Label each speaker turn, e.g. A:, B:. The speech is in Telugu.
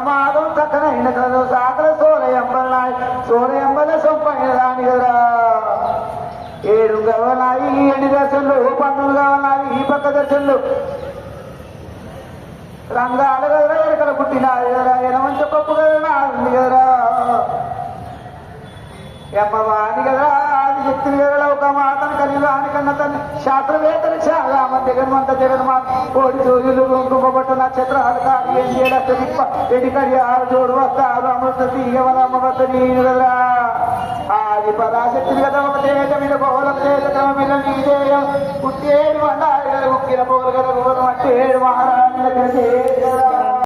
A: మాధం చక్కనైన సాకల సోరయంబల సొంపైన దాని కదరా 7 గవనాయి 8 దర్శనలు 12 గవనాయి ఈ పక్క దర్శనలు రంగాల కదరా ఎరకల పుట్టిన కదరా ఎనమంచ పప్పు కదరా ఉంది కదరా ఎమ్మవాని కదా ఆది శక్తిని కదరా ఒక మాతను కలిగాని కన్న తన శాస్త్రవేత్తలు చాలా మంది జగన్మాత కోడి సూర్యులు కుంకుమపట్ట నక్షత్రాలు కాదు ఏం చేయలక్క తిప్ప ఎడికడి ఆరు జోడు వస్తారు అమృత తీయవలమ్మవద్దని కదరా ఆది పరాశక్తిని కదా ఒక తేజ మీద పోలం తేజ తమ మీద నీదేయం పుట్టేడు అన్నారు ఉక్కిన పోలు కదా అట్టేడు మహారాజుల కలిసి